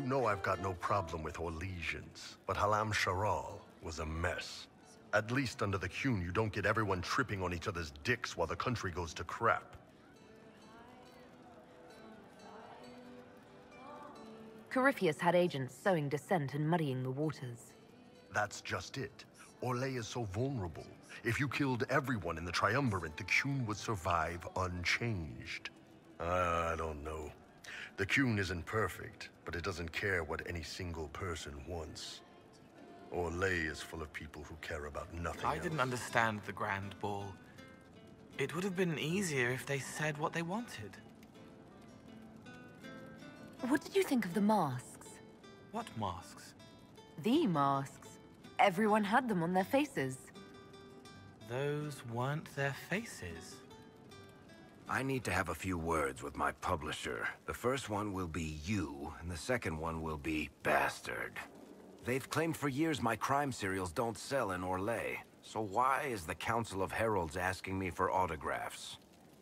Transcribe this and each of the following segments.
know I've got no problem with Orlesians, but Halam Sharal was a mess. At least under the Qun, you don't get everyone tripping on each other's dicks while the country goes to crap. Corypheus had agents sowing dissent and muddying the waters. That's just it. Orlais is so vulnerable. If you killed everyone in the Triumvirate, the Qun would survive unchanged. I don't know. The Qun isn't perfect, but it doesn't care what any single person wants. Orlais is full of people who care about nothing I else. didn't understand the Grand Ball. It would have been easier if they said what they wanted. What did you think of the masks? What masks? The masks. Everyone had them on their faces. Those weren't their faces. I need to have a few words with my publisher. The first one will be you, and the second one will be Bastard. They've claimed for years my crime serials don't sell in Orlais. So why is the Council of Heralds asking me for autographs?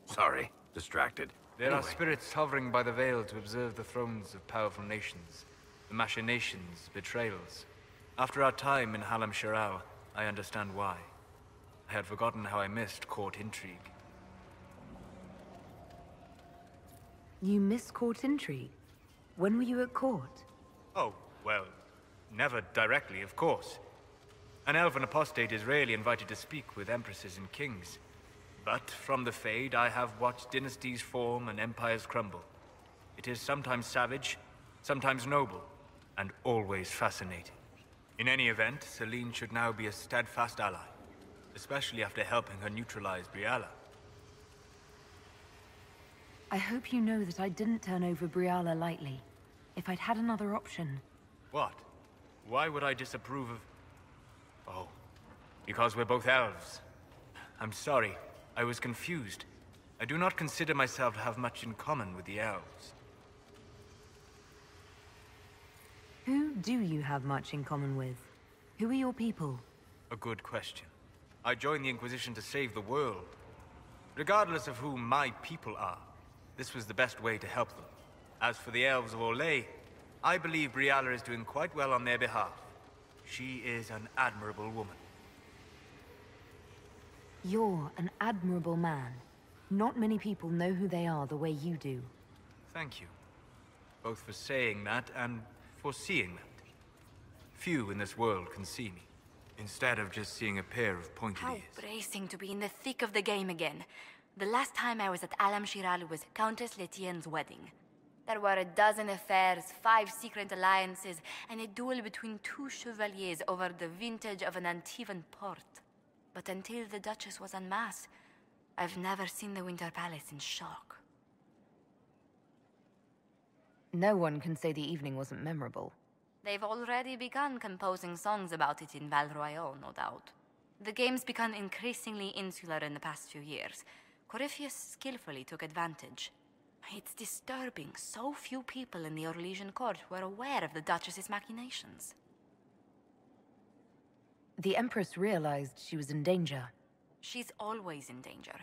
Sorry, distracted. There are spirits hovering by the veil to observe the thrones of powerful nations, the machinations, betrayals. After our time in Halam Shirao, I understand why. I had forgotten how I missed court intrigue. You miss court intrigue? When were you at court? Oh, well, never directly, of course. An elven apostate is rarely invited to speak with empresses and kings. But from the Fade, I have watched dynasties form and empires crumble. It is sometimes savage, sometimes noble, and always fascinating. In any event, Celine should now be a steadfast ally, especially after helping her neutralize Briala. I hope you know that I didn't turn over Briala lightly. If I'd had another option... What? Why would I disapprove of... Oh, because we're both elves. I'm sorry, I was confused. I do not consider myself to have much in common with the elves. Who do you have much in common with? Who are your people? A good question. I joined the Inquisition to save the world. Regardless of who my people are, this was the best way to help them. As for the elves of Orlais, I believe Briala is doing quite well on their behalf. She is an admirable woman. You're an admirable man. Not many people know who they are the way you do. Thank you. Both for saying that and for seeing that. Few in this world can see me, instead of just seeing a pair of pointed How ears. bracing to be in the thick of the game again. The last time I was at Alam Shiral was Countess Letienne's wedding. There were a dozen affairs, 5 secret alliances, and a duel between 2 chevaliers over the vintage of an Antivan port. But until the Duchess was unmasked, I've never seen the Winter Palace in shock. No one can say the evening wasn't memorable. They've already begun composing songs about it in Val Royale, no doubt. The game's become increasingly insular in the past few years. Corypheus skillfully took advantage. It's disturbing so few people in the Orlesian court were aware of the Duchess's machinations. The Empress realized she was in danger. She's always in danger.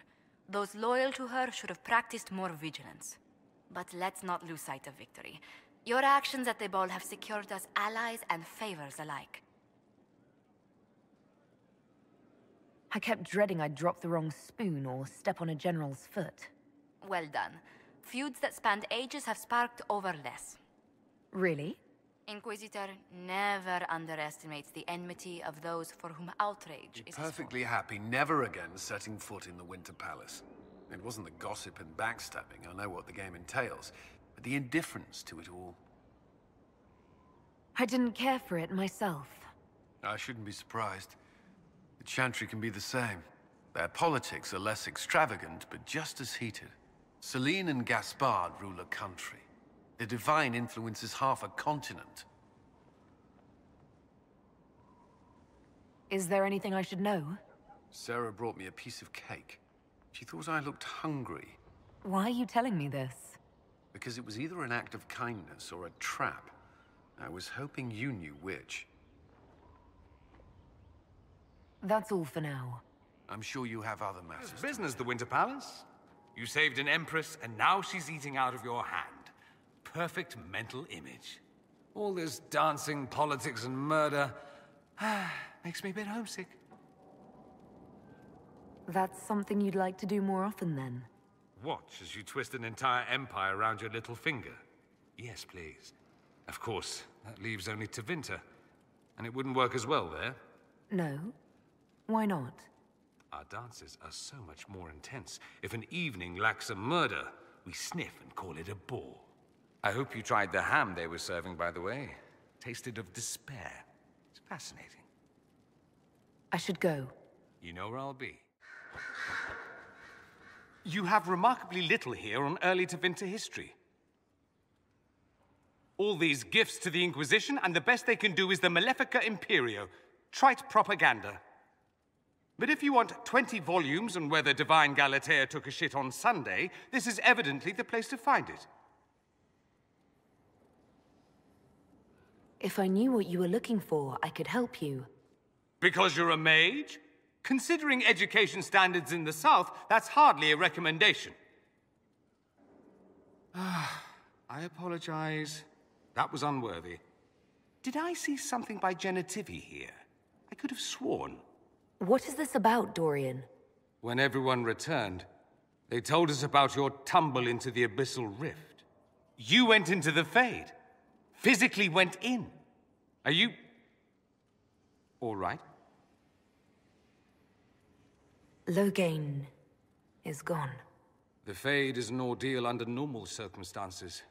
Those loyal to her should have practiced more vigilance. But let's not lose sight of victory. Your actions at the ball have secured us allies and favors alike. I kept dreading I'd drop the wrong spoon or step on a general's foot. Well done. Feuds that spanned ages have sparked over less. Really? Inquisitor never underestimates the enmity of those for whom outrage is Perfectly happy never again setting foot in the Winter Palace. It wasn't the gossip and backstabbing, I know what the game entails, but the indifference to it all. I didn't care for it myself. I shouldn't be surprised. The Chantry can be the same. Their politics are less extravagant, but just as heated. Celine and Gaspard rule a country. Their divine influences half a continent. Is there anything I should know? Sarah brought me a piece of cake. She thought I looked hungry. Why are you telling me this? Because it was either an act of kindness or a trap. I was hoping you knew which. That's all for now. I'm sure you have other matters. It's business, the Winter Palace. You saved an empress, and now she's eating out of your hand. Perfect mental image. All this dancing, politics, and murder makes me a bit homesick. That's something you'd like to do more often, then? Watch as you twist an entire empire around your little finger. Yes, please. Of course, that leaves only Tevinter. And it wouldn't work as well there. No. Why not? Our dances are so much more intense. If an evening lacks a murder, we sniff and call it a ball. I hope you tried the ham they were serving, by the way. Tasted of despair. It's fascinating. I should go. You know where I'll be. You have remarkably little here on early Tevinter history. All these gifts to the Inquisition, and the best they can do is the Malefica Imperio. Trite propaganda. But if you want 20 volumes on whether Divine Galatea took a shit on Sunday, this is evidently the place to find it. If I knew what you were looking for, I could help you. Because you're a mage? Considering education standards in the South, that's hardly a recommendation. I apologize. That was unworthy. Did I see something by Genitivi here? I could have sworn. What is this about, Dorian? When everyone returned, they told us about your tumble into the Abyssal Rift. You went into the Fade. Physically went in. Are you... all right? Loghain is gone. The Fade is an ordeal under normal circumstances.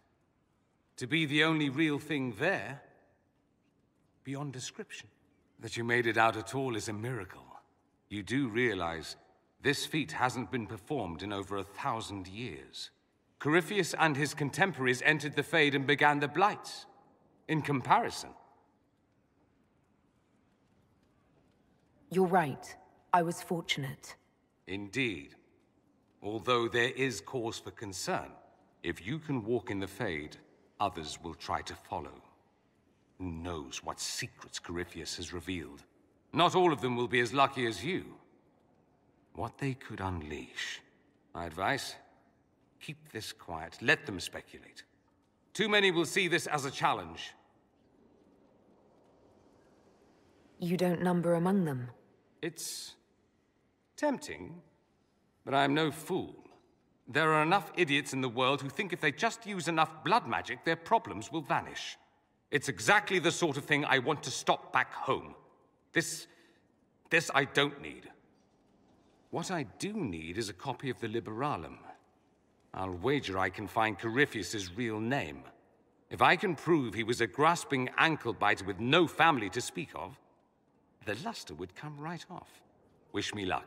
To be the only real thing there, beyond description. That you made it out at all is a miracle. You do realize this feat hasn't been performed in over 1,000 years. Corypheus and his contemporaries entered the Fade and began the Blights. In comparison. You're right. I was fortunate. Indeed. Although there is cause for concern. If you can walk in the Fade, others will try to follow. Who knows what secrets Corypheus has revealed? Not all of them will be as lucky as you. What they could unleash. My advice? Keep this quiet. Let them speculate. Too many will see this as a challenge. You don't number among them. It's tempting, but I'm no fool. There are enough idiots in the world who think if they just use enough blood magic, their problems will vanish. It's exactly the sort of thing I want to stop back home. This I don't need. What I do need is a copy of the Liberalum. I'll wager I can find Corypheus's real name. If I can prove he was a grasping ankle-biter with no family to speak of, the luster would come right off. Wish me luck.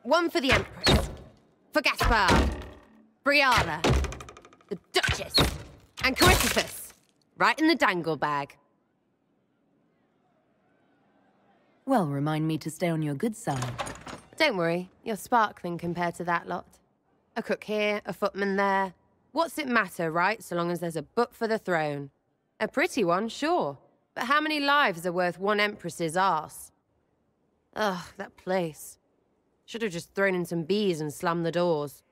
One for the Empress. For Gaspard. Briala. The Duchess. And Corypheus. Right in the dangle bag. Well, remind me to stay on your good side. Don't worry, you're sparkling compared to that lot. A cook here, a footman there. What's it matter, right, so long as there's a butt for the throne? A pretty one, sure. But how many lives are worth one empress's arse? Ugh, that place. Should have just thrown in some bees and slammed the doors.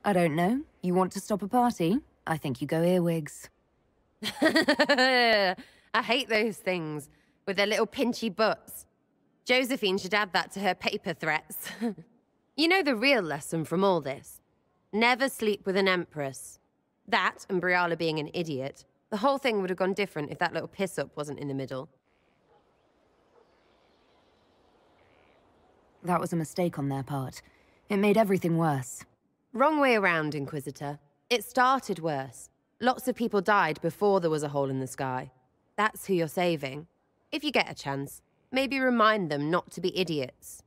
I don't know. You want to stop a party? I think you go earwigs. I hate those things, with their little pinchy butts. Josephine should add that to her paper threats. You know the real lesson from all this? Never sleep with an empress. That, and Briala being an idiot, the whole thing would have gone different if that little piss-up wasn't in the middle. That was a mistake on their part. It made everything worse. Wrong way around, Inquisitor. It started worse. Lots of people died before there was a hole in the sky. That's who you're saving. If you get a chance, maybe remind them not to be idiots.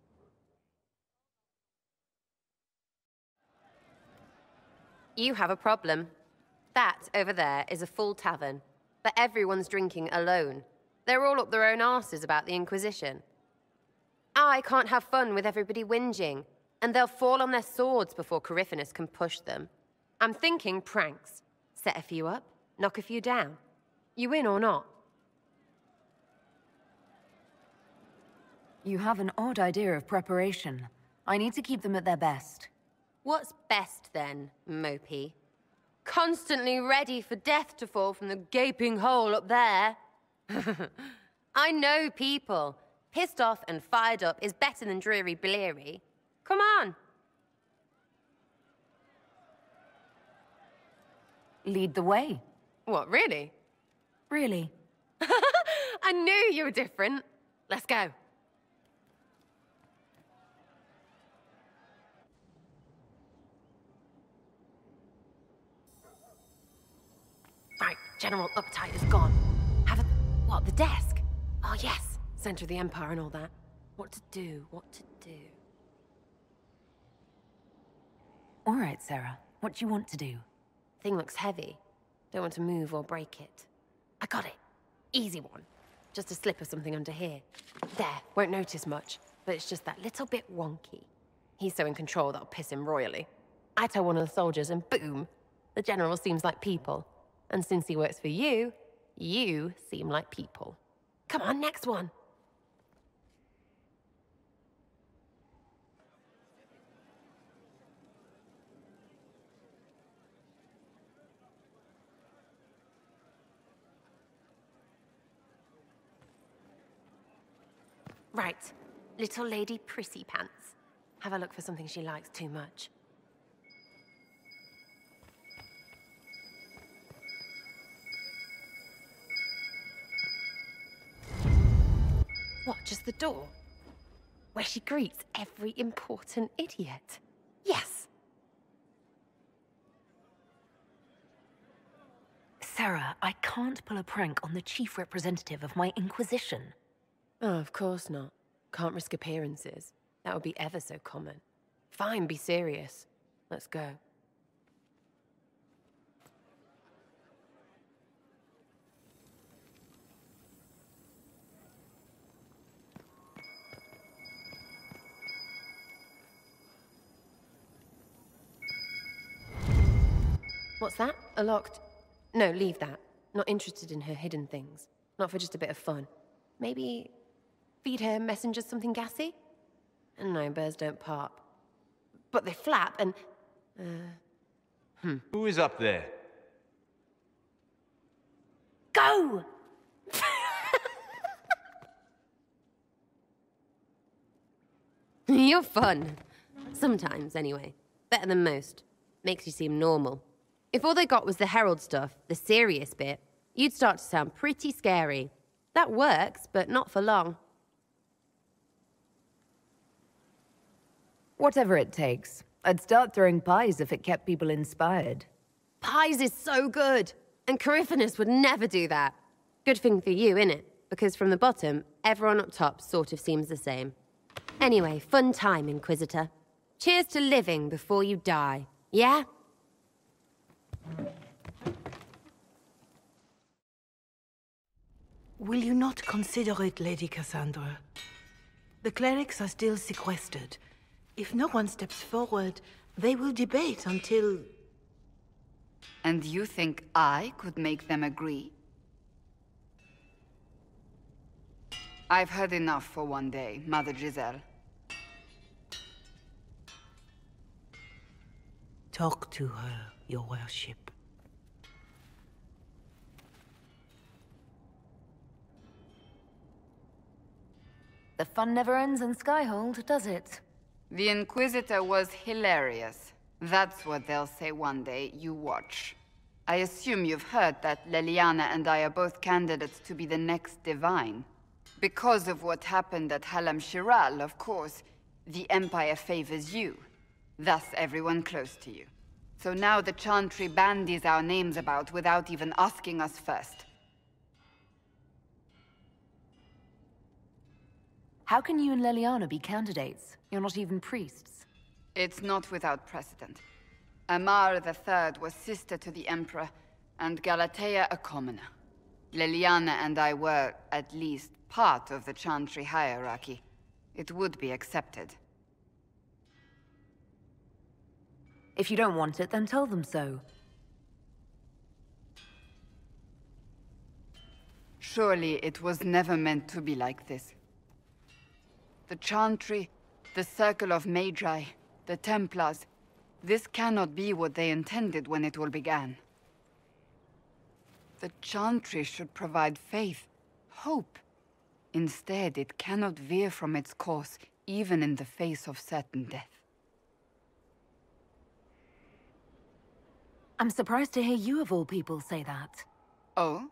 You have a problem. That over there is a full tavern, but everyone's drinking alone. They're all up their own arses about the Inquisition. I can't have fun with everybody whinging, and they'll fall on their swords before Corypheus can push them. I'm thinking pranks. Set a few up, knock a few down. You in or not? You have an odd idea of preparation. I need to keep them at their best. What's best then, Mopey? Constantly ready for death to fall from the gaping hole up there. I know people. Pissed off and fired up is better than dreary bleary. Come on. Lead the way. What, really? Really? I knew you were different. Let's go. Right, general uptight is gone. What, the desk? Oh, yes. Center of the Empire and all that. What to do, what to do. All right, Sarah. What do you want to do? Thing looks heavy. Don't want to move or break it. I got it. Easy one. Just a slip of something under here. There, won't notice much, but it's just that little bit wonky. He's so in control that'll piss him royally. I tell one of the soldiers and boom! The general seems like people. And since he works for you, you seem like people. Come on, next one. Right, little lady prissy pants. Have a look for something she likes too much. What, just the door? Where she greets every important idiot. Yes! Sarah, I can't pull a prank on the chief representative of my Inquisition. Oh, of course not. Can't risk appearances. That would be ever so common. Fine, be serious. Let's go. What's that? A locked... No, leave that. Not interested in her hidden things. Not for just a bit of fun. Maybe... feed her messengers something gassy? No, birds don't pop. But they flap and... Who is up there? Go! You're fun. Sometimes, anyway. Better than most. Makes you seem normal. If all they got was the herald stuff, the serious bit, you'd start to sound pretty scary. That works, but not for long. Whatever it takes. I'd start throwing pies if it kept people inspired. Pies is so good! And Coryphanus would never do that. Good thing for you, innit? Because from the bottom, everyone up top sort of seems the same. Anyway, fun time, Inquisitor. Cheers to living before you die. Yeah? Will you not consider it, Lady Cassandra? The clerics are still sequestered. If no one steps forward, they will debate until... And you think I could make them agree? I've heard enough for one day, Mother Giselle. Talk to her, Your Worship. The fun never ends in Skyhold, does it? The Inquisitor was hilarious. That's what they'll say one day, you watch. I assume you've heard that Leliana and I are both candidates to be the next Divine. Because of what happened at Halam Shiral, of course, the Empire favors you. Thus everyone close to you. So now the Chantry bandies our names about without even asking us first. How can you and Leliana be candidates? You're not even priests. It's not without precedent. Amar III was sister to the Emperor, and Galatea a commoner. Leliana and I were, at least, part of the Chantry hierarchy. It would be accepted. If you don't want it, then tell them so. Surely it was never meant to be like this. The Chantry, the Circle of Magi, the Templars, This cannot be what they intended when it all began. The Chantry should provide faith, hope. Instead, it cannot veer from its course, even in the face of certain death. I'm surprised to hear you of all people say that. Oh?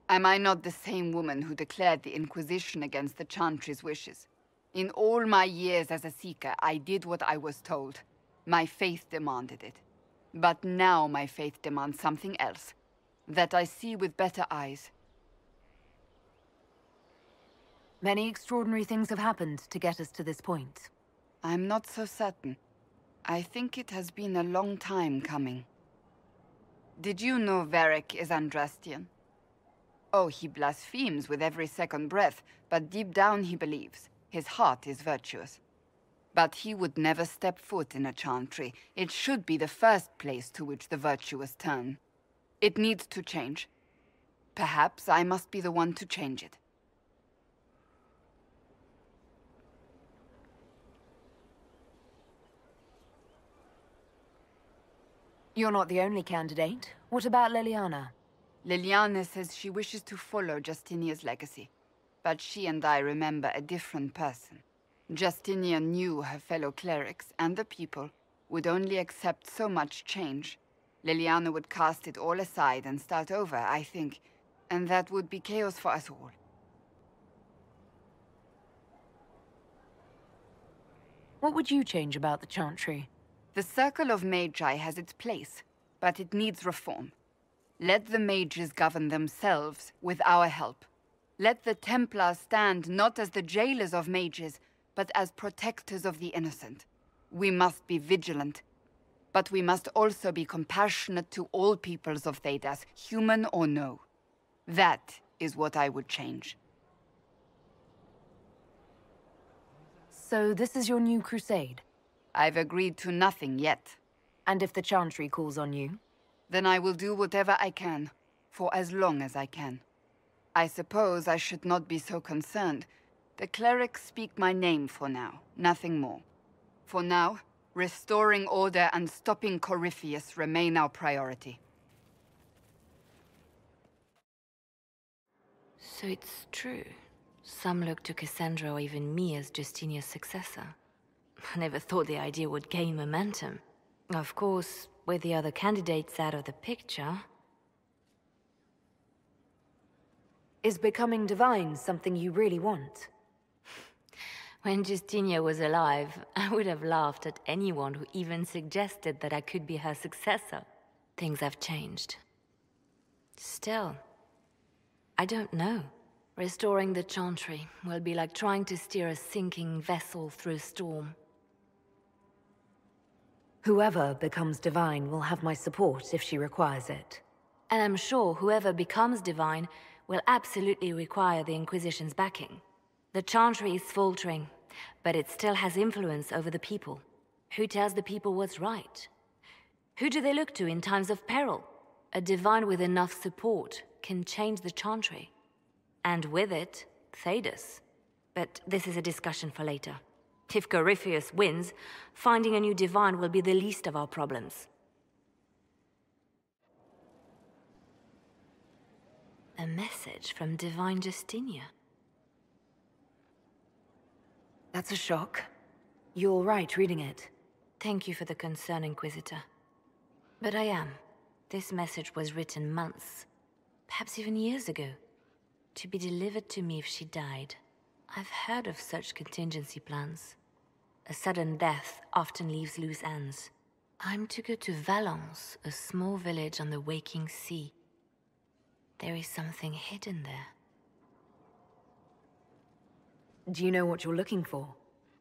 Am I not the same woman who declared the Inquisition against the Chantry's wishes? In all my years as a Seeker, I did what I was told. My faith demanded it. But now my faith demands something else. That I see with better eyes. Many extraordinary things have happened to get us to this point. I'm not so certain. I think it has been a long time coming. Did you know Varric is Andrastian? Oh, he blasphemes with every second breath, but deep down he believes. His heart is virtuous. But he would never step foot in a Chantry. It should be the first place to which the virtuous turn. It needs to change. Perhaps I must be the one to change it. You're not the only candidate. What about Leliana? Leliana says she wishes to follow Justinia's legacy. But she and I remember a different person. Justinia knew her fellow clerics and the people would only accept so much change. Leliana would cast it all aside and start over, I think. And that would be chaos for us all. What would you change about the Chantry? The Circle of Magi has its place, but it needs reform. Let the mages govern themselves with our help. Let the Templars stand not as the jailers of mages, but as protectors of the innocent. We must be vigilant, but we must also be compassionate to all peoples of Thedas, human or no. That is what I would change. So this is your new crusade? I've agreed to nothing yet. And if the Chantry calls on you? Then I will do whatever I can, for as long as I can. I suppose I should not be so concerned. The clerics speak my name for now, nothing more. For now, restoring order and stopping Corypheus remain our priority. So it's true. Some look to Cassandra or even me as Justinia's successor. I never thought the idea would gain momentum. Of course, with the other candidates out of the picture... Is becoming divine something you really want? When Justinia was alive, I would have laughed at anyone who even suggested that I could be her successor. Things have changed. Still, I don't know. Restoring the Chantry will be like trying to steer a sinking vessel through a storm. Whoever becomes divine will have my support if she requires it. And I'm sure whoever becomes divine will absolutely require the Inquisition's backing. The Chantry is faltering, but it still has influence over the people. Who tells the people what's right? Who do they look to in times of peril? A divine with enough support can change the Chantry. And with it, Thedas. But this is a discussion for later. If Corypheus wins, finding a new divine will be the least of our problems. A message from Divine Justinia. That's a shock. You're all right reading it. Thank you for the concern, Inquisitor. But I am. This message was written months, perhaps even years ago, to be delivered to me if she died. I've heard of such contingency plans. A sudden death often leaves loose ends. I'm to go to Valence, a small village on the waking sea. There is something hidden there. Do you know what you're looking for?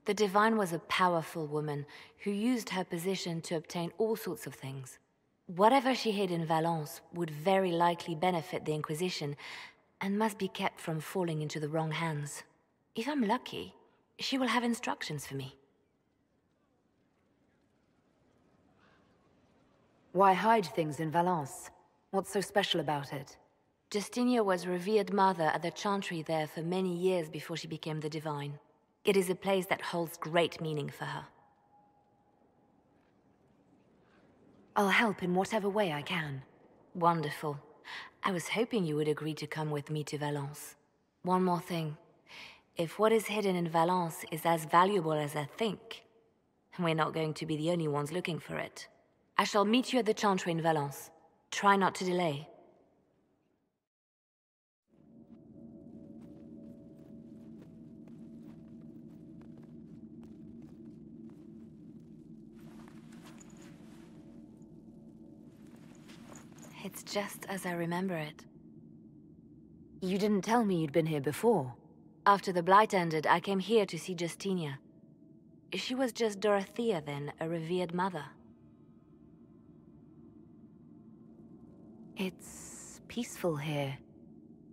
The Divine was a powerful woman who used her position to obtain all sorts of things. Whatever she hid in Valence would very likely benefit the Inquisition and must be kept from falling into the wrong hands. If I'm lucky, she will have instructions for me. Why hide things in Valence? What's so special about it? Justinia was revered mother at the Chantry there for many years before she became the Divine. It is a place that holds great meaning for her. I'll help in whatever way I can. Wonderful. I was hoping you would agree to come with me to Valence. One more thing. If what is hidden in Valence is as valuable as I think, we're not going to be the only ones looking for it. I shall meet you at the Chantry in Valence. Try not to delay. It's just as I remember it. You didn't tell me you'd been here before. After the Blight ended, I came here to see Justinia. She was just Dorothea then, a revered mother. It's peaceful here.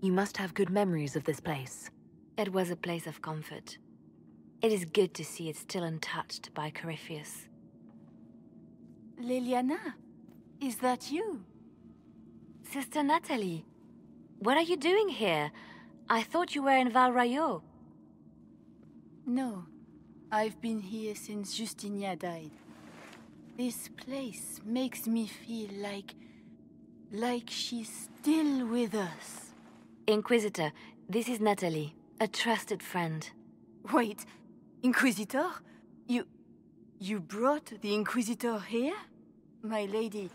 You must have good memories of this place. It was a place of comfort. It is good to see it still untouched by Corypheus. Leliana, is that you? Sister Natalie, what are you doing here? I thought you were in Val Rayo. No, I've been here since Justinia died. This place makes me feel like she's still with us. Inquisitor, this is Natalie, a trusted friend. Wait, Inquisitor? You brought the Inquisitor here? My lady,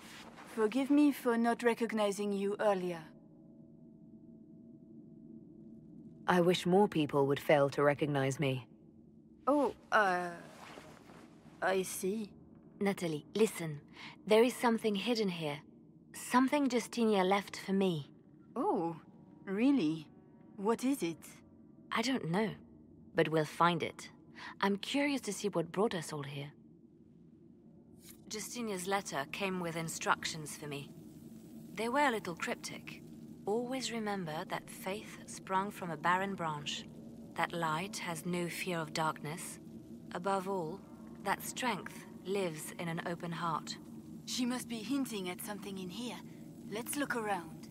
forgive me for not recognizing you earlier. I wish more people would fail to recognize me. Oh, I see. Natalie, listen. There is something hidden here. Something Justinia left for me. Oh, really? What is it? I don't know, but we'll find it. I'm curious to see what brought us all here. Justinia's letter came with instructions for me. They were a little cryptic. Always remember that faith sprung from a barren branch, that light has no fear of darkness. Above all, that strength lives in an open heart. She must be hinting at something in here. Let's look around.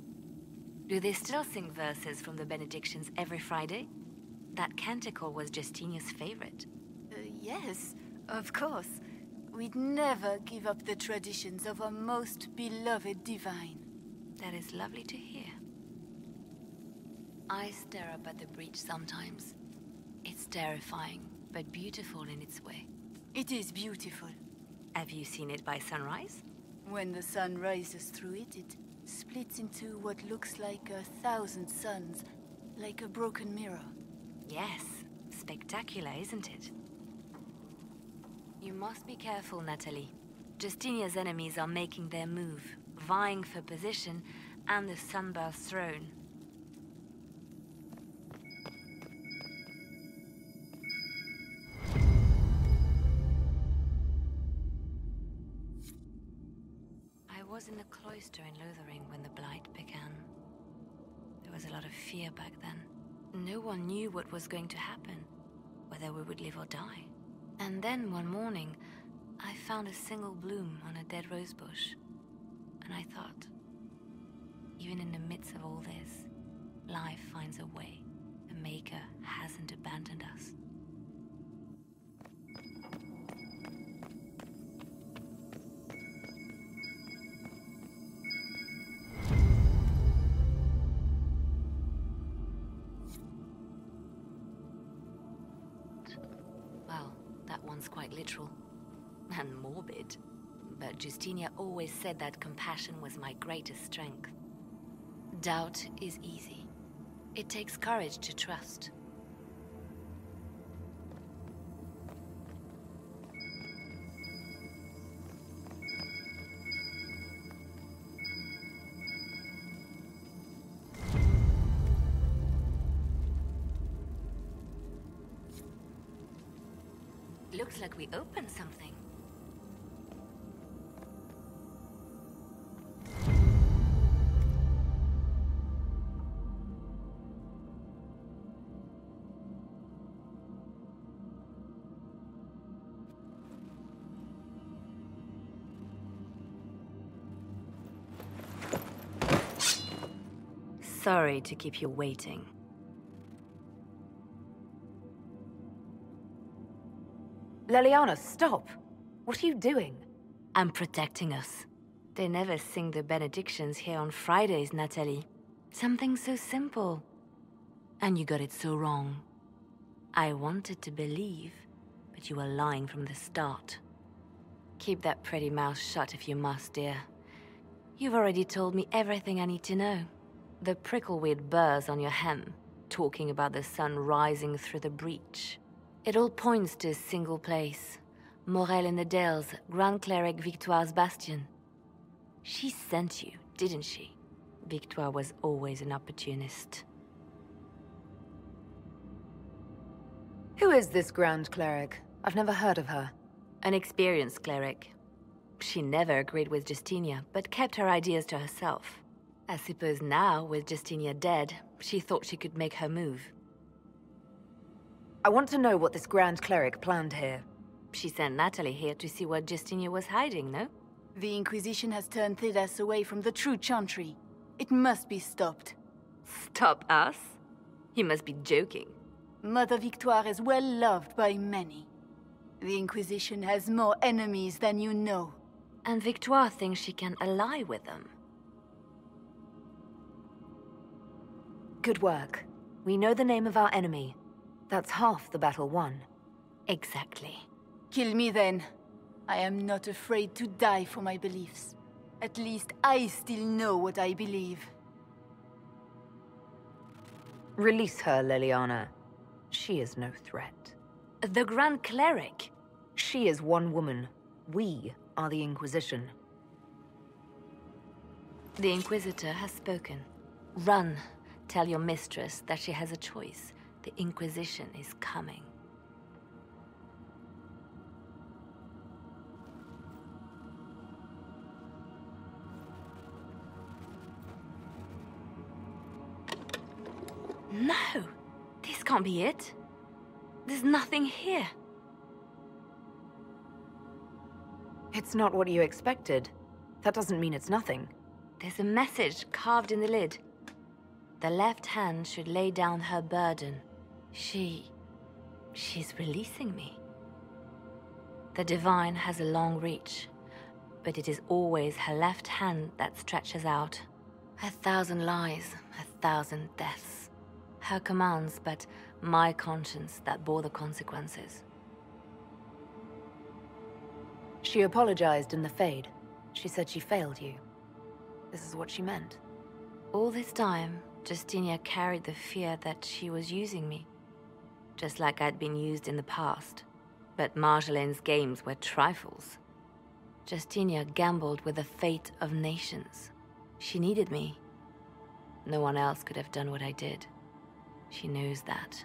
Do they still sing verses from the benedictions every Friday? That canticle was Justinia's favorite. Yes, of course. We'd never give up the traditions of our most beloved divine. That is lovely to hear. I stare up at the breach sometimes. It's terrifying, but beautiful in its way. It is beautiful. Have you seen it by sunrise? When the sun rises through it, it splits into what looks like 1,000 suns, like a broken mirror. Yes, spectacular, isn't it? You must be careful, Natalie. Justinia's enemies are making their move, vying for position and the Sunburst throne. I was in the cloister in Lothering when the Blight began. There was a lot of fear back then. No one knew what was going to happen, whether we would live or die. And then one morning, I found a single bloom on a dead rosebush. And I thought, even in the midst of all this, life finds a way. The Maker hasn't abandoned us. Well, that one's quite literal. And morbid. But Justinia always said that compassion was my greatest strength. Doubt is easy. It takes courage to trust. Looks like we opened something. Sorry to keep you waiting. Leliana, stop! What are you doing? I'm protecting us. They never sing the benedictions here on Fridays, Natalie. Something so simple. And you got it so wrong. I wanted to believe, but you were lying from the start. Keep that pretty mouth shut if you must, dear. You've already told me everything I need to know. The prickleweed burrs on your hem, talking about the sun rising through the breach. It all points to a single place. Morel in the Dales, Grand Cleric Victoire's bastion. She sent you, didn't she? Victoire was always an opportunist. Who is this Grand Cleric? I've never heard of her. An experienced cleric. She never agreed with Justinia, but kept her ideas to herself. I suppose now, with Justinia dead, she thought she could make her move. I want to know what this Grand Cleric planned here. She sent Natalie here to see what Justinia was hiding, no? The Inquisition has turned Thedas away from the true Chantry. It must be stopped. Stop us? You must be joking. Mother Victoire is well loved by many. The Inquisition has more enemies than you know. And Victoire thinks she can ally with them. Good work. We know the name of our enemy. That's half the battle won. Exactly. Kill me then. I am not afraid to die for my beliefs. At least I still know what I believe. Release her, Leliana. She is no threat. The Grand Cleric? She is one woman. We are the Inquisition. The Inquisitor has spoken. Run. Tell your mistress that she has a choice. The Inquisition is coming. No! This can't be it. There's nothing here. It's not what you expected. That doesn't mean it's nothing. There's a message carved in the lid. The left hand should lay down her burden. She's releasing me. The Divine has a long reach, but it is always her left hand that stretches out. 1,000 lies, 1,000 deaths. Her commands, but my conscience that bore the consequences. She apologized in the Fade. She said she failed you. This is what she meant. All this time, Justinia carried the fear that she was using me. Just like I'd been used in the past. But Marjolaine's games were trifles. Justinia gambled with the fate of nations. She needed me. No one else could have done what I did. She knows that.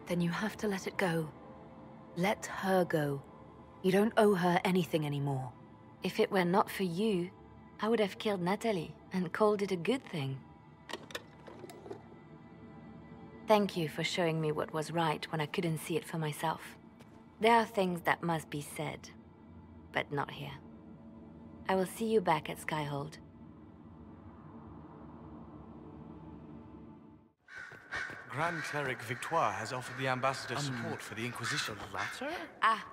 Then you have to let it go. Let her go. You don't owe her anything anymore. If it were not for you, I would have killed Natalie and called it a good thing. Thank you for showing me what was right when I couldn't see it for myself. There are things that must be said, but not here. I will see you back at Skyhold. Grand Cleric Victoire has offered the Ambassador support for the Inquisition. The latter? Ah,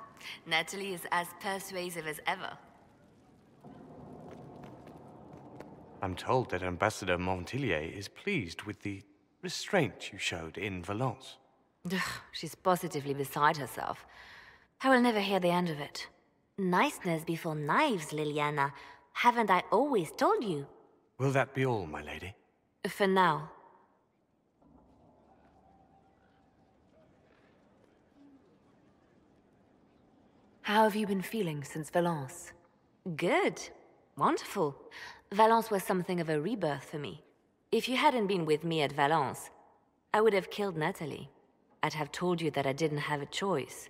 Natalie is as persuasive as ever. I'm told that Ambassador Montilier is pleased with the restraint you showed in Valence. She's positively beside herself. I will never hear the end of it. Niceness before knives, Liliana. Haven't I always told you? Will that be all, my lady? For now. How have you been feeling since Valence? Good. Wonderful. Valence was something of a rebirth for me. If you hadn't been with me at Valence, I would have killed Natalie. I'd have told you that I didn't have a choice.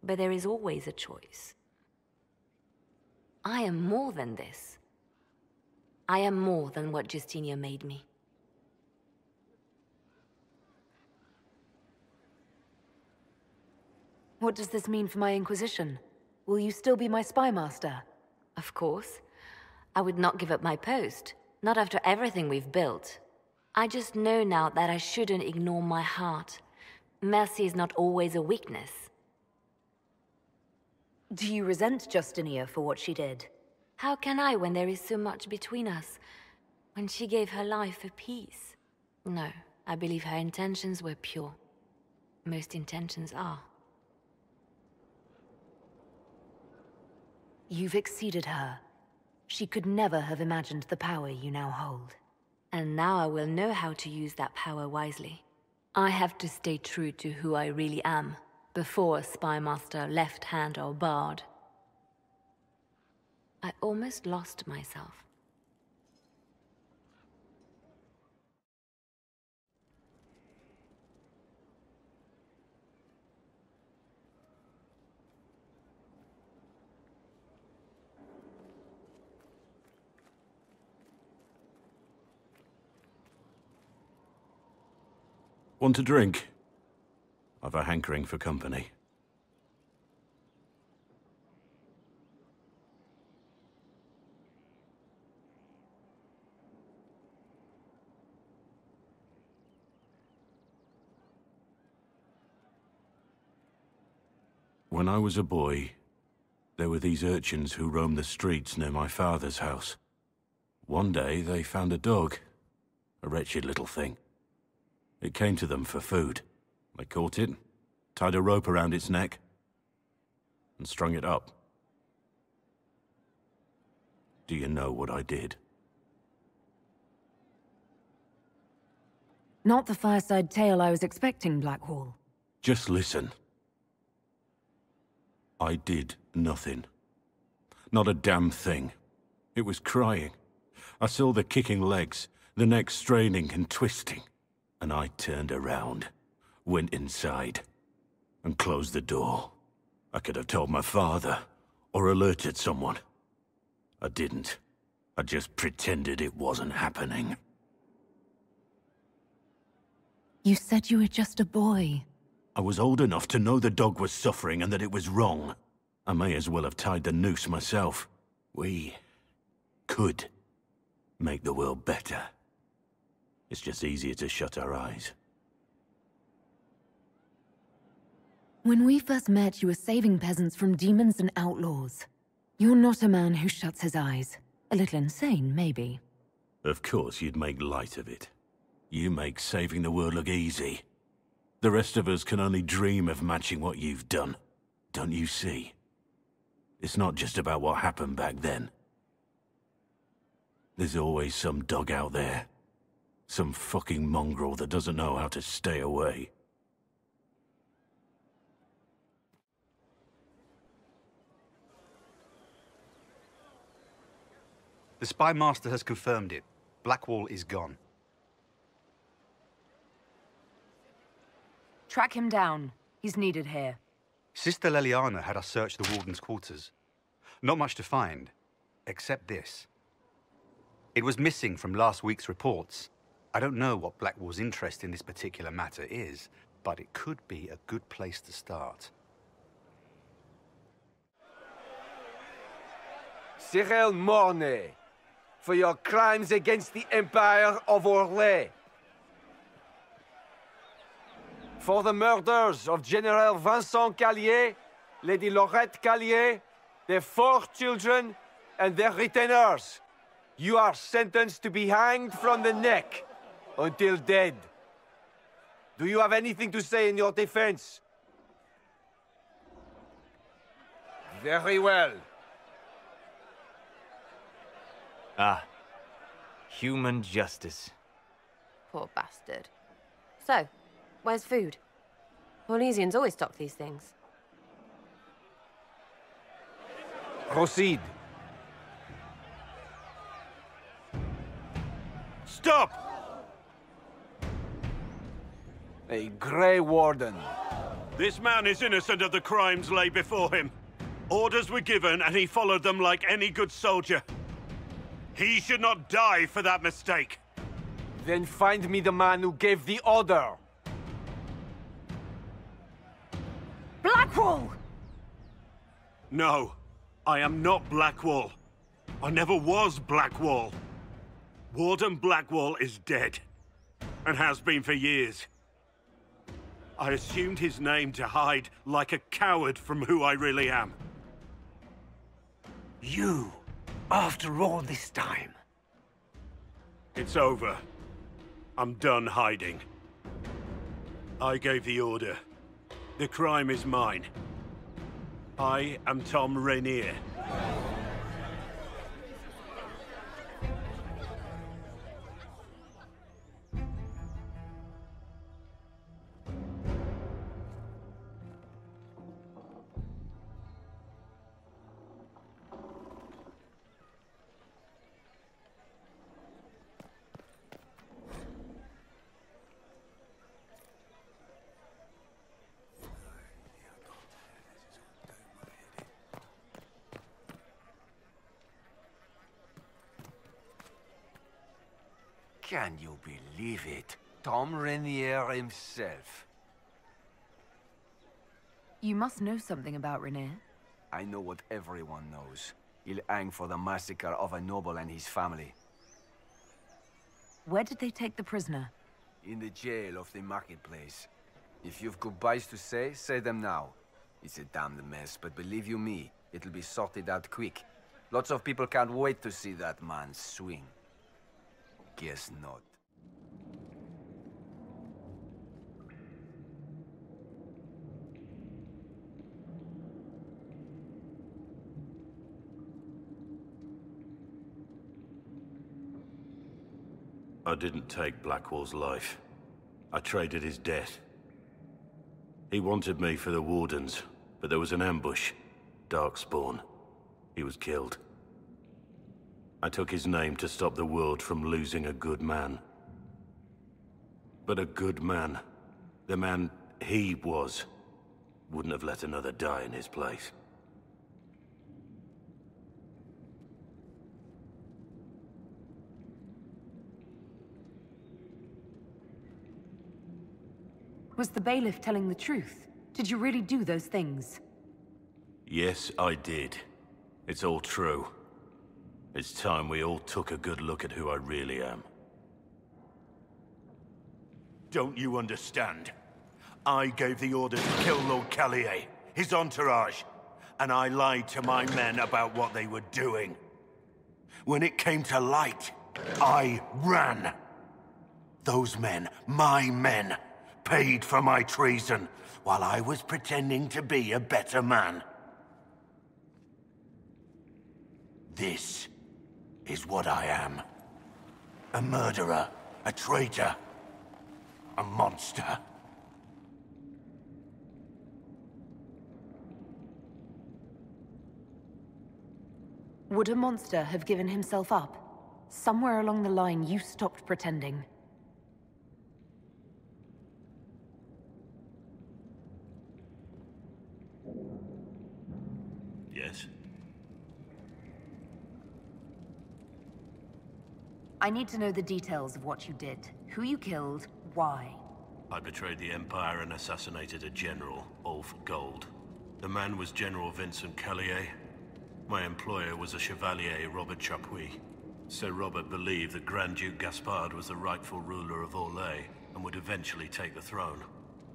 But there is always a choice. I am more than this. I am more than what Justinia made me. What does this mean for my Inquisition? Will you still be my spy master? Of course. I would not give up my post. Not after everything we've built. I just know now that I shouldn't ignore my heart. Mercy is not always a weakness. Do you resent Justinia for what she did? How can I when there is so much between us? When she gave her life for peace? No, I believe her intentions were pure. Most intentions are. You've exceeded her. She could never have imagined the power you now hold. And now I will know how to use that power wisely. I have to stay true to who I really am, before Spymaster, Left Hand, or Bard. I almost lost myself. Want a drink? I've a hankering for company. When I was a boy, there were these urchins who roamed the streets near my father's house. One day, they found a dog. A wretched little thing. It came to them for food. They caught it, tied a rope around its neck, and strung it up. Do you know what I did? Not the fireside tale I was expecting, Blackwall. Just listen. I did nothing. Not a damn thing. It was crying. I saw the kicking legs, the neck straining and twisting. And I turned around, went inside, and closed the door. I could have told my father, or alerted someone. I didn't. I just pretended it wasn't happening. You said you were just a boy. I was old enough to know the dog was suffering and that it was wrong. I may as well have tied the noose myself. We could make the world better. It's just easier to shut our eyes. When we first met, you were saving peasants from demons and outlaws. You're not a man who shuts his eyes. A little insane, maybe. Of course you'd make light of it. You make saving the world look easy. The rest of us can only dream of matching what you've done. Don't you see? It's not just about what happened back then. There's always some dog out there. Some fucking mongrel that doesn't know how to stay away. The Spy Master has confirmed it. Blackwall is gone. Track him down. He's needed here. Sister Leliana had us search the Warden's quarters. Not much to find, except this. It was missing from last week's reports. I don't know what Blackwall's interest in this particular matter is, but it could be a good place to start. Cyril Mornay, for your crimes against the Empire of Orlais. For the murders of General Vincent Callier, Lady Laurette Callier, their 4 children, and their retainers. You are sentenced to be hanged from the neck until dead. Do you have anything to say in your defense? Very well. Ah, human justice. Poor bastard. So, where's food? Orlesians always stock these things. Proceed. Stop! A Grey Warden. This man is innocent of the crimes laid before him. Orders were given and he followed them like any good soldier. He should not die for that mistake. Then find me the man who gave the order. Blackwall! No, I am not Blackwall. I never was Blackwall. Warden Blackwall is dead, and has been for years. I assumed his name to hide like a coward from who I really am. You, after all this time. It's over. I'm done hiding. I gave the order. The crime is mine. I am Tom Rainier. Can you believe it? Tom Rainier himself. You must know something about Rainier. I know what everyone knows. He'll hang for the massacre of a noble and his family. Where did they take the prisoner? In the jail of the marketplace. If you've goodbyes to say them now. It's a damned mess, but believe you me, it'll be sorted out quick. Lots of people can't wait to see that man swing. Guess not. I didn't take Blackwall's life. I traded his death. He wanted me for the Wardens, but there was an ambush. Darkspawn. He was killed. I took his name to stop the world from losing a good man. But a good man, the man he was, wouldn't have let another die in his place. Was the bailiff telling the truth? Did you really do those things? Yes, I did. It's all true. It's time we all took a good look at who I really am. Don't you understand? I gave the order to kill Lord Callier, his entourage, and I lied to my men about what they were doing. When it came to light, I ran. Those men, my men, paid for my treason, while I was pretending to be a better man. This is what I am. A murderer, a traitor, a monster. Would a monster have given himself up? Somewhere along the line, you stopped pretending. Yes? I need to know the details of what you did. Who you killed, why. I betrayed the Empire and assassinated a general, all for gold. The man was General Vincent Callier. My employer was a Chevalier, Robert Chapuis. Sir Robert believed that Grand Duke Gaspard was the rightful ruler of Orlais and would eventually take the throne.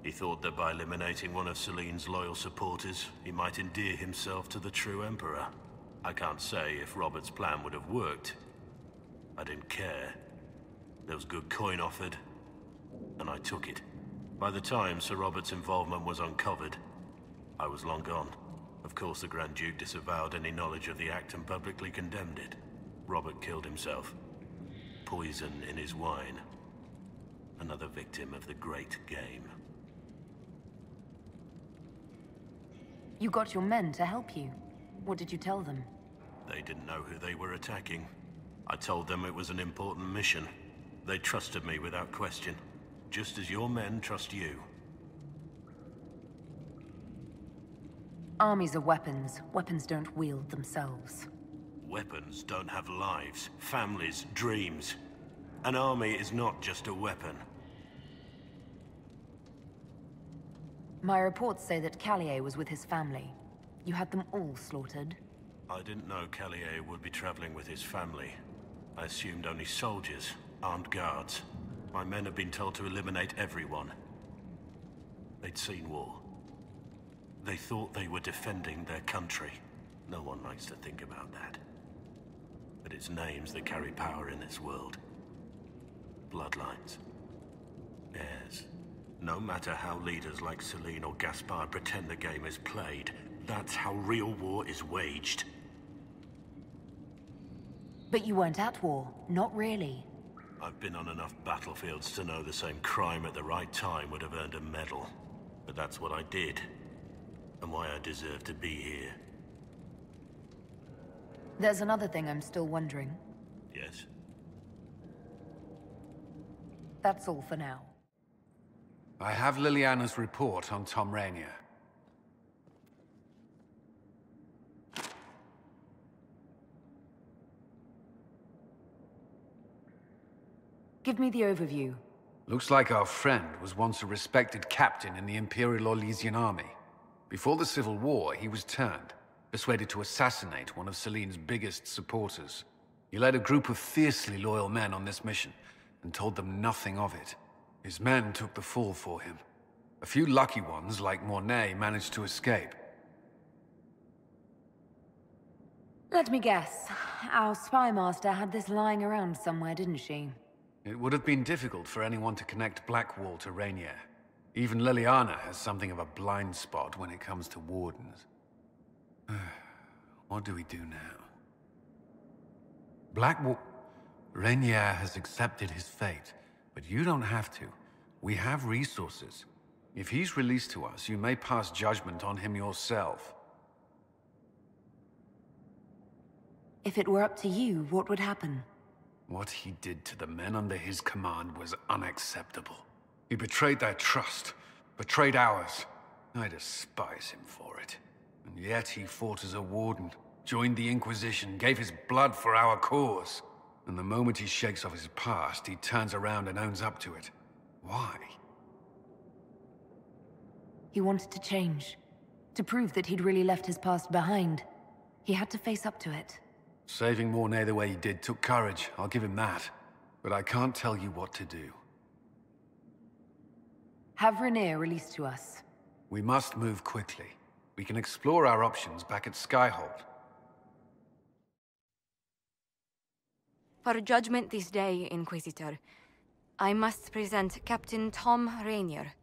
He thought that by eliminating one of Celine's loyal supporters, he might endear himself to the true Emperor. I can't say if Robert's plan would have worked. I didn't care. There was good coin offered, and I took it. By the time Sir Robert's involvement was uncovered, I was long gone. Of course, the Grand Duke disavowed any knowledge of the act and publicly condemned it. Robert killed himself. Poison in his wine. Another victim of the great game. You got your men to help you. What did you tell them? They didn't know who they were attacking. I told them it was an important mission. They trusted me without question, just as your men trust you. Armies are weapons. Weapons don't wield themselves. Weapons don't have lives, families, dreams. An army is not just a weapon. My reports say that Callier was with his family. You had them all slaughtered. I didn't know Callier would be traveling with his family. I assumed only soldiers, armed guards. My men had been told to eliminate everyone. They'd seen war. They thought they were defending their country. No one likes to think about that. But it's names that carry power in this world. Bloodlines. Heirs. No matter how leaders like Celine or Gaspard pretend the game is played, that's how real war is waged. But you weren't at war. Not really. I've been on enough battlefields to know the same crime at the right time would have earned a medal. But that's what I did. And why I deserve to be here. There's another thing I'm still wondering. Yes? That's all for now. I have Liliana's report on Tom Rainier. Give me the overview. Looks like our friend was once a respected captain in the Imperial Orlesian army. Before the Civil War, he was turned, persuaded to assassinate one of Celine's biggest supporters. He led a group of fiercely loyal men on this mission, and told them nothing of it. His men took the fall for him. A few lucky ones, like Mornay, managed to escape. Let me guess. Our spy master had this lying around somewhere, didn't she? It would have been difficult for anyone to connect Blackwall to Rainier. Even Liliana has something of a blind spot when it comes to wardens. What do we do now? Blackwall... Rainier has accepted his fate, but you don't have to. We have resources. If he's released to us, you may pass judgment on him yourself. If it were up to you, what would happen? What he did to the men under his command was unacceptable. He betrayed their trust, betrayed ours. I despise him for it. And yet he fought as a warden, joined the Inquisition, gave his blood for our cause. And the moment he shakes off his past, he turns around and owns up to it. Why? He wanted to change. To prove that he'd really left his past behind. He had to face up to it. Saving Mornay the way he did took courage, I'll give him that. But I can't tell you what to do. Have Rainier released to us. We must move quickly. We can explore our options back at Skyhold. For judgment this day, Inquisitor, I must present Captain Tom Rainier,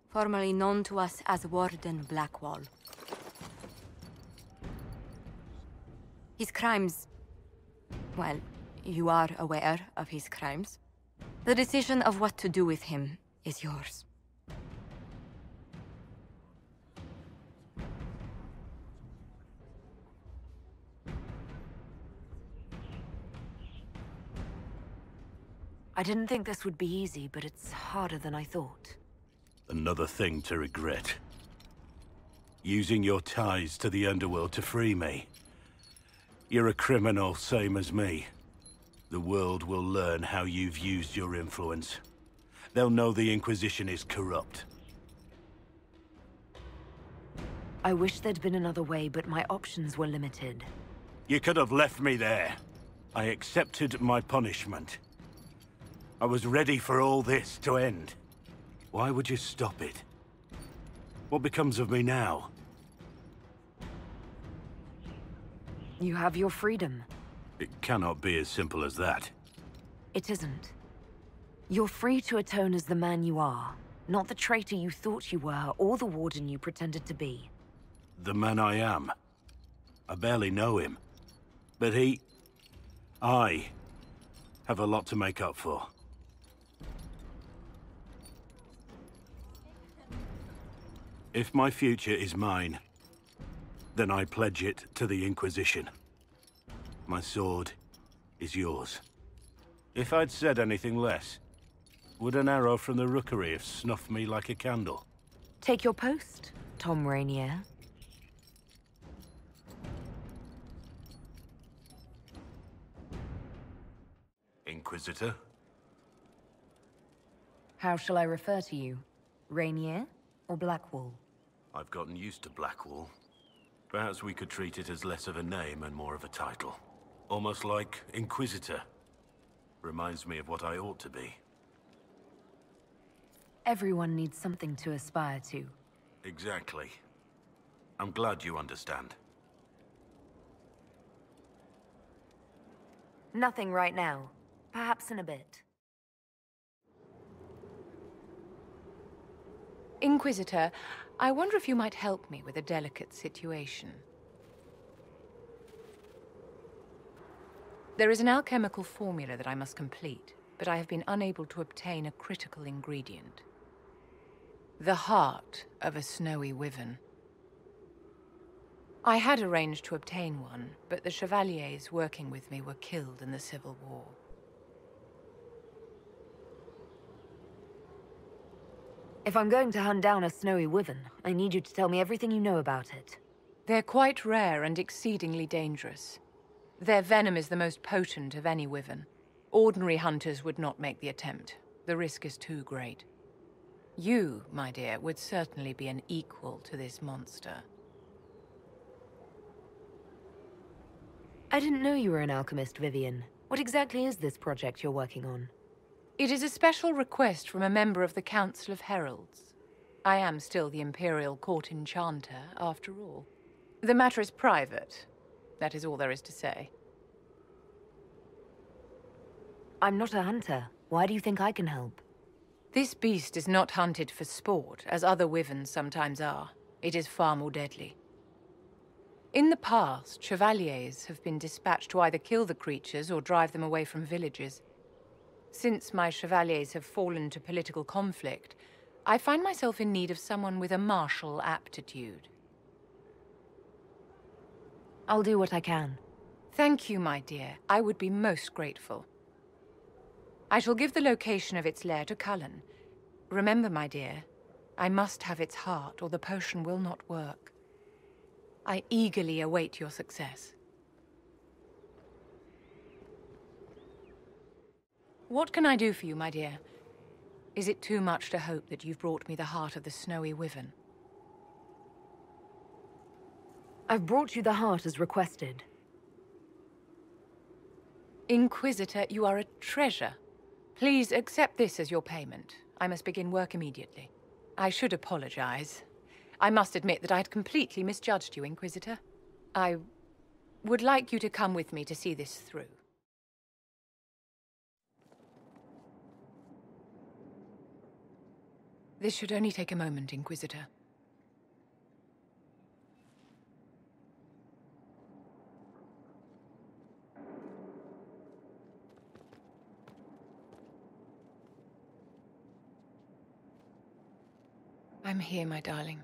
formerly known to us as Warden Blackwall. His crimes... well, you are aware of his crimes. The decision of what to do with him is yours. I didn't think this would be easy, but it's harder than I thought. Another thing to regret. Using your ties to the underworld to free me. You're a criminal, same as me. The world will learn how you've used your influence. They'll know the Inquisition is corrupt. I wish there'd been another way, but my options were limited. You could have left me there. I accepted my punishment. I was ready for all this to end. Why would you stop it? What becomes of me now? You have your freedom. It cannot be as simple as that. It isn't. You're free to atone as the man you are, not the traitor you thought you were, or the warden you pretended to be. The man I am. I barely know him. But I have a lot to make up for. If my future is mine, then I pledge it to the Inquisition. My sword is yours. If I'd said anything less, would an arrow from the rookery have snuffed me like a candle? Take your post, Tom Rainier. Inquisitor? How shall I refer to you? Rainier or Blackwall? I've gotten used to Blackwall. Perhaps we could treat it as less of a name and more of a title. Almost like Inquisitor. Reminds me of what I ought to be. Everyone needs something to aspire to. Exactly. I'm glad you understand. Nothing right now. Perhaps in a bit. Inquisitor, I wonder if you might help me with a delicate situation. There is an alchemical formula that I must complete, but I have been unable to obtain a critical ingredient. The heart of a snowy wyvern. I had arranged to obtain one, but the chevaliers working with me were killed in the Civil War. If I'm going to hunt down a snowy wyvern, I need you to tell me everything you know about it. They're quite rare and exceedingly dangerous. Their venom is the most potent of any wyvern. Ordinary hunters would not make the attempt. The risk is too great. You, my dear, would certainly be an equal to this monster. I didn't know you were an alchemist, Vivian. What exactly is this project you're working on? It is a special request from a member of the Council of Heralds. I am still the Imperial Court Enchanter, after all. The matter is private. That is all there is to say. I'm not a hunter. Why do you think I can help? This beast is not hunted for sport, as other wyverns sometimes are. It is far more deadly. In the past, chevaliers have been dispatched to either kill the creatures or drive them away from villages. Since my chevaliers have fallen to political conflict, I find myself in need of someone with a martial aptitude. I'll do what I can. Thank you, my dear. I would be most grateful. I shall give the location of its lair to Cullen. Remember, my dear, I must have its heart, or the potion will not work. I eagerly await your success. What can I do for you, my dear? Is it too much to hope that you've brought me the heart of the snowy wyvern? I've brought you the heart as requested. Inquisitor, you are a treasure. Please accept this as your payment. I must begin work immediately. I should apologize. I must admit that I had completely misjudged you, Inquisitor. I would like you to come with me to see this through. This should only take a moment, Inquisitor. I'm here, my darling.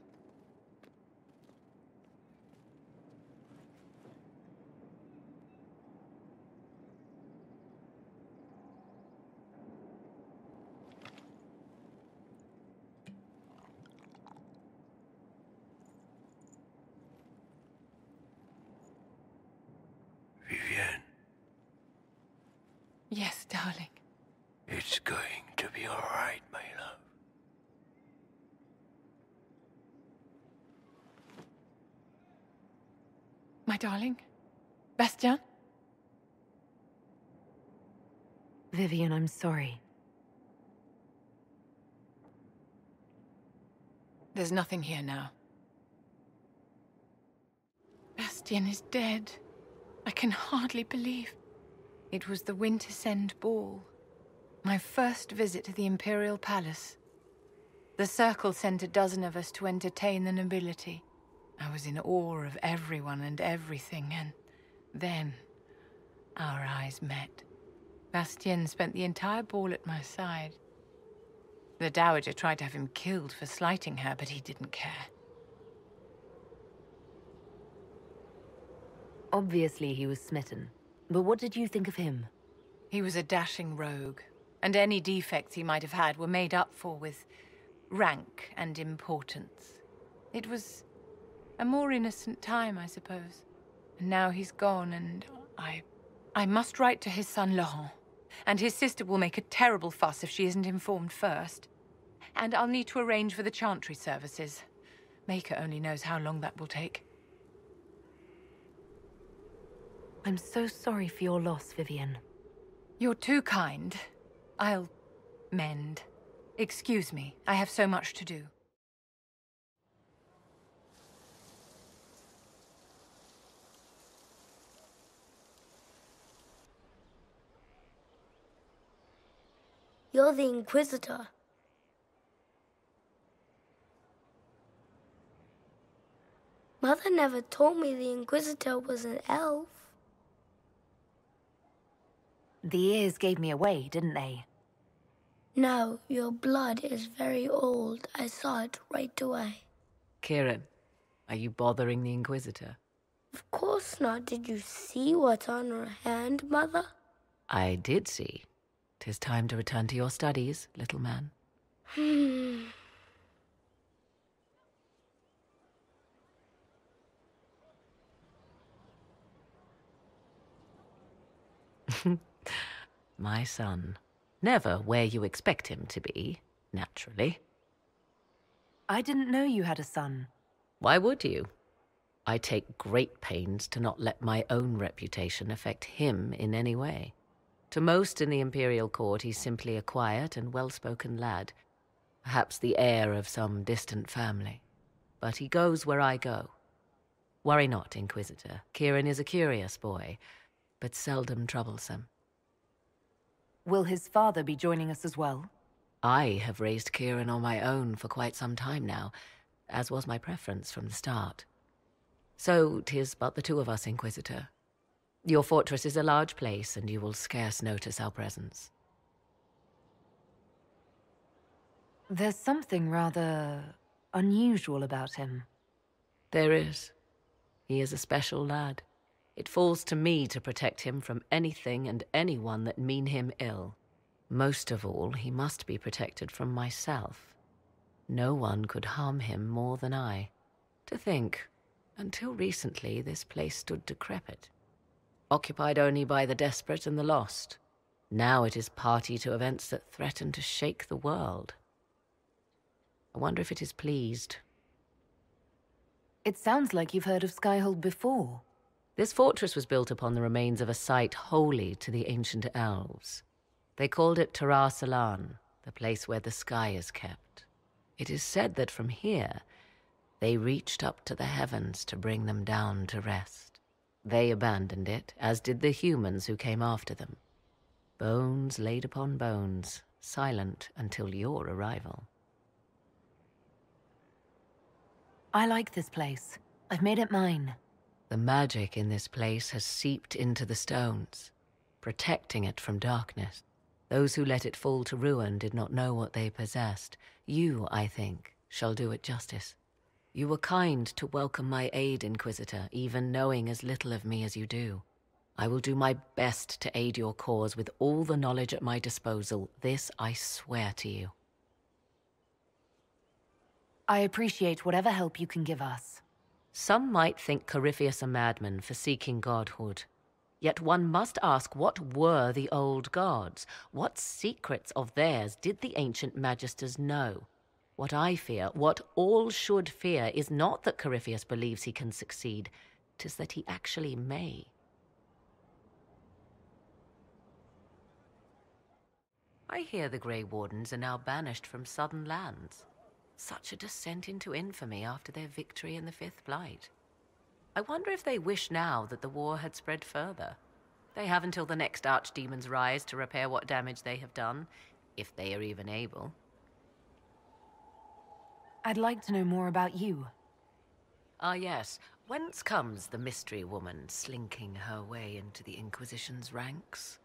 Vivian. Yes, darling. It's going to be all right, my love. My darling? Bastien? Vivian, I'm sorry. There's nothing here now. Bastien is dead. I can hardly believe. It was the Wintersend Ball. My first visit to the Imperial Palace. The Circle sent a dozen of us to entertain the nobility. I was in awe of everyone and everything, and then our eyes met. Bastien spent the entire ball at my side. The Dowager tried to have him killed for slighting her, but he didn't care. Obviously he was smitten. But what did you think of him? He was a dashing rogue, and any defects he might have had were made up for with rank and importance. It was a more innocent time, I suppose. And now he's gone, and I must write to his son Laurent. And his sister will make a terrible fuss if she isn't informed first. And I'll need to arrange for the chantry services. Maker only knows how long that will take. I'm so sorry for your loss, Vivian. You're too kind. I'll mend. Excuse me, I have so much to do. You're the Inquisitor. Mother never told me the Inquisitor was an elf. The ears gave me away, didn't they? No, your blood is very old. I saw it right away. Kieran, are you bothering the Inquisitor? Of course not. Did you see what's on her hand, Mother? I did see. 'Tis time to return to your studies, little man. My son. Never where you expect him to be, naturally. I didn't know you had a son. Why would you? I take great pains to not let my own reputation affect him in any way. To most in the Imperial Court, he's simply a quiet and well-spoken lad, perhaps the heir of some distant family. But he goes where I go. Worry not, Inquisitor. Kieran is a curious boy, but seldom troublesome. Will his father be joining us as well? I have raised Kieran on my own for quite some time now, as was my preference from the start. So 'tis but the two of us, Inquisitor. Your fortress is a large place, and you will scarce notice our presence. There's something rather unusual about him. There is. He is a special lad. It falls to me to protect him from anything and anyone that mean him ill. Most of all, he must be protected from myself. No one could harm him more than I. To think, until recently this place stood decrepit, occupied only by the desperate and the lost. Now it is party to events that threaten to shake the world. I wonder if it is pleased. It sounds like you've heard of Skyhold before. This fortress was built upon the remains of a site holy to the ancient elves. They called it Lavellan, the place where the sky is kept. It is said that from here, they reached up to the heavens to bring them down to rest. They abandoned it, as did the humans who came after them. Bones laid upon bones, silent until your arrival. I like this place. I've made it mine. The magic in this place has seeped into the stones, protecting it from darkness. Those who let it fall to ruin did not know what they possessed. You, I think, shall do it justice. You were kind to welcome my aid, Inquisitor, even knowing as little of me as you do. I will do my best to aid your cause with all the knowledge at my disposal. This I swear to you. I appreciate whatever help you can give us. Some might think Corypheus a madman for seeking godhood. Yet one must ask, what were the old gods? What secrets of theirs did the ancient magisters know? What I fear, what all should fear, is not that Corypheus believes he can succeed. 'Tis that he actually may. I hear the Grey Wardens are now banished from southern lands. Such a descent into infamy after their victory in the Fifth Blight. I wonder if they wish now that the war had spread further. They have until the next archdemons rise to repair what damage they have done, if they are even able. I'd like to know more about you. Ah, yes. Whence comes the mystery woman slinking her way into the Inquisition's ranks?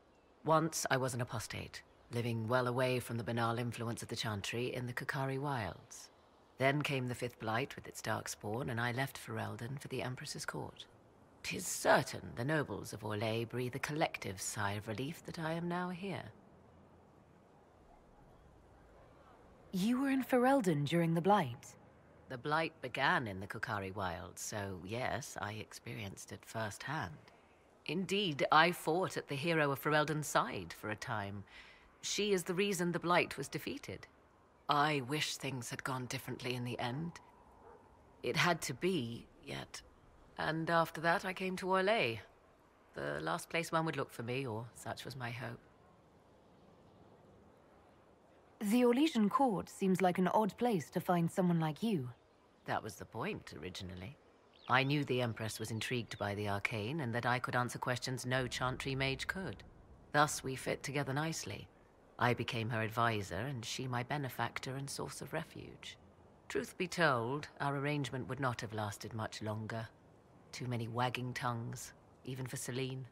Once I was an apostate, living well away from the banal influence of the Chantry in the Kukari wilds. Then came the Fifth Blight with its darkspawn, and I left Ferelden for the Empress's court. 'Tis certain the nobles of Orlais breathe a collective sigh of relief that I am now here. You were in Ferelden during the Blight? The Blight began in the Kukari wilds, so yes, I experienced it firsthand. Indeed, I fought at the hero of Ferelden's side for a time. She is the reason the Blight was defeated. I wish things had gone differently in the end. It had to be, yet. And after that, I came to Orlais. The last place one would look for me, or such was my hope. The Orlesian court seems like an odd place to find someone like you. That was the point, originally. I knew the Empress was intrigued by the arcane, and that I could answer questions no Chantry mage could. Thus we fit together nicely. I became her advisor, and she my benefactor and source of refuge. Truth be told, our arrangement would not have lasted much longer. Too many wagging tongues, even for Celine.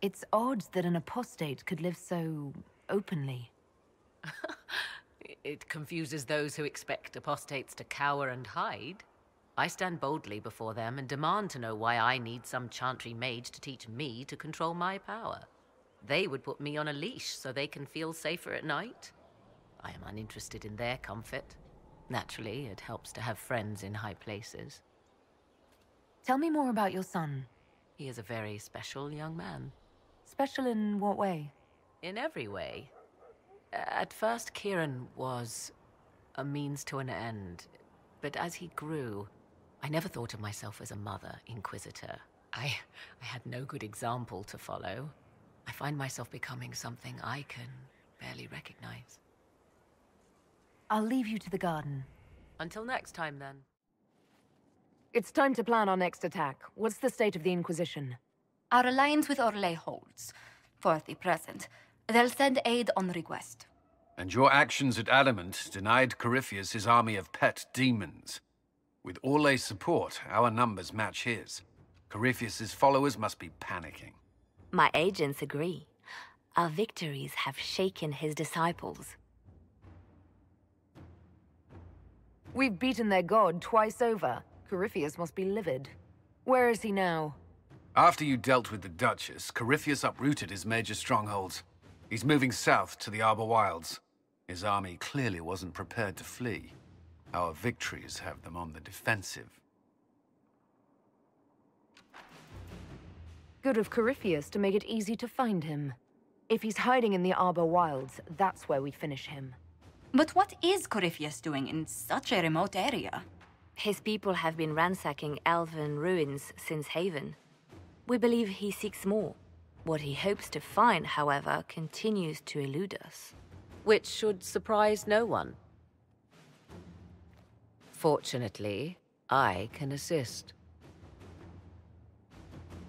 It's odd that an apostate could live so openly. It confuses those who expect apostates to cower and hide. I stand boldly before them and demand to know why I need some chantry mage to teach me to control my power. They would put me on a leash so they can feel safer at night. I am uninterested in their comfort. Naturally, it helps to have friends in high places. Tell me more about your son. He is a very special young man. Special in what way? In every way. At first, Kieran was a means to an end. But as he grew, I never thought of myself as a mother inquisitor. I had no good example to follow. I find myself becoming something I can barely recognize. I'll leave you to the garden. Until next time, then. It's time to plan our next attack. What's the state of the Inquisition? Our alliance with Orlais holds, for the present. They'll send aid on request. And your actions at Adamant denied Corypheus his army of pet demons. With Orlais' support, our numbers match his. Corypheus's followers must be panicking. My agents agree. Our victories have shaken his disciples. We've beaten their god twice over. Corypheus must be livid. Where is he now? After you dealt with the Duchess, Corypheus uprooted his major strongholds. He's moving south to the Arbor Wilds. His army clearly wasn't prepared to flee. Our victories have them on the defensive. Good of Corypheus to make it easy to find him. If he's hiding in the Arbor Wilds, that's where we finish him. But what is Corypheus doing in such a remote area? His people have been ransacking elven ruins since Haven. We believe he seeks more. What he hopes to find, however, continues to elude us. Which should surprise no one. Fortunately, I can assist.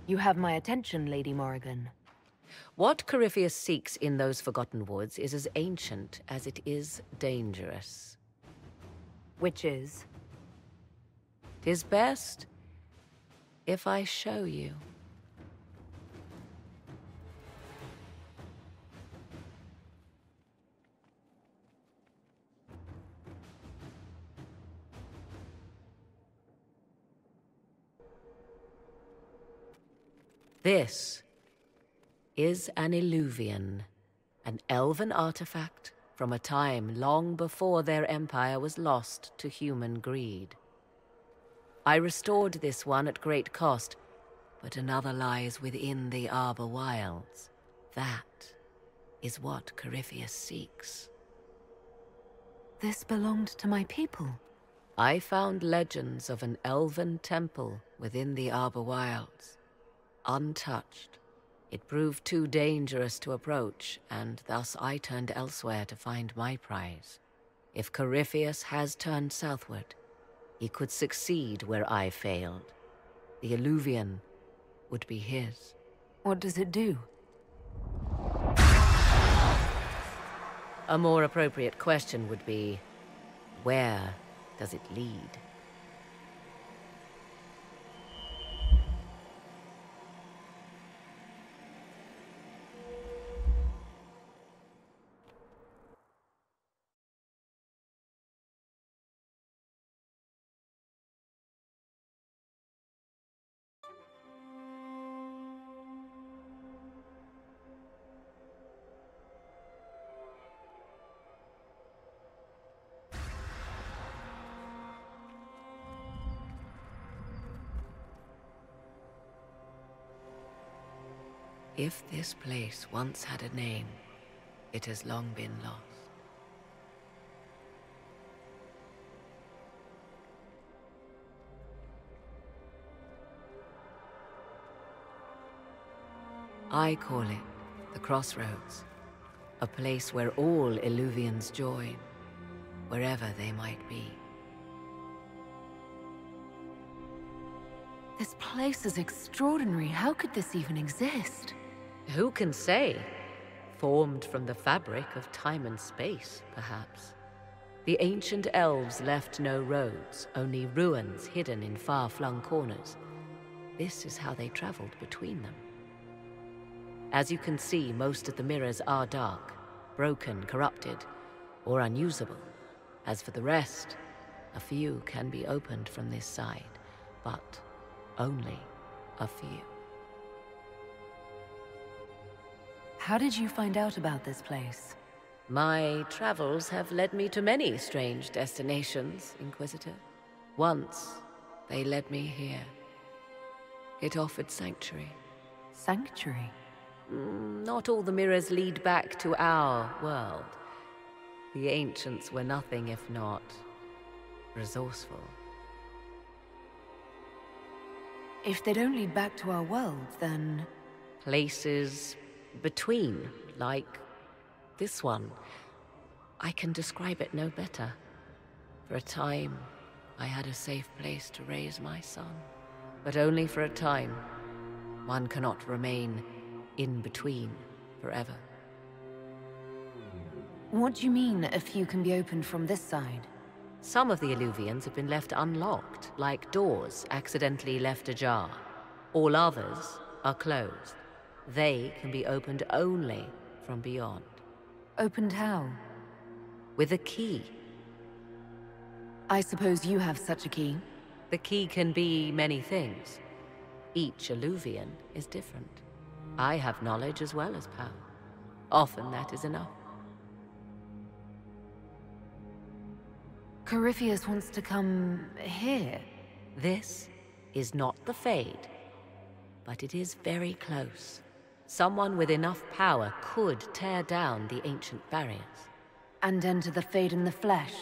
You have my attention, Lady Morrigan. What Corypheus seeks in those Forgotten Woods is as ancient as it is dangerous. Which is? 'Tis best if I show you. This is an Illuvian, an elven artifact from a time long before their empire was lost to human greed. I restored this one at great cost, but another lies within the Arbor Wilds. That is what Corypheus seeks. This belonged to my people. I found legends of an elven temple within the Arbor Wilds. Untouched. It proved too dangerous to approach, and thus I turned elsewhere to find my prize. If Corypheus has turned southward, he could succeed where I failed. The Illuvian would be his. What does it do? A more appropriate question would be, where does it lead? If this place once had a name, it has long been lost. I call it the Crossroads, a place where all Illuvians join, wherever they might be. This place is extraordinary. How could this even exist? Who can say? Formed from the fabric of time and space, perhaps. The ancient elves left no roads, only ruins hidden in far-flung corners. This is how they traveled between them. As you can see, most of the mirrors are dark, broken, corrupted, or unusable. As for the rest, a few can be opened from this side, but only a few. How did you find out about this place? My travels have led me to many strange destinations, Inquisitor. Once, they led me here. It offered sanctuary. Sanctuary? Not all the mirrors lead back to our world. The ancients were nothing if not resourceful. If they don't lead back to our world, then... Places between, like this one. I can describe it no better. For a time, I had a safe place to raise my son. But only for a time. One cannot remain in between forever. What do you mean, a few can be opened from this side? Some of the Illuvians have been left unlocked, like doors accidentally left ajar. All others are closed. They can be opened only from beyond. Opened how? With a key. I suppose you have such a key? The key can be many things. Each Illuvian is different. I have knowledge as well as power. Often that is enough. Corypheus wants to come here. This is not the Fade, but it is very close. Someone with enough power could tear down the ancient barriers. And enter the Fade in the flesh,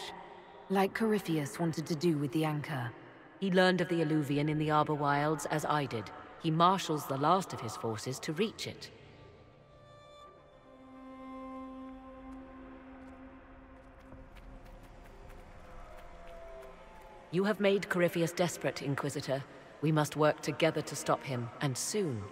like Corypheus wanted to do with the Anchor. He learned of the Illuvian in the Arbor Wilds as I did. He marshals the last of his forces to reach it. You have made Corypheus desperate, Inquisitor. We must work together to stop him, and soon.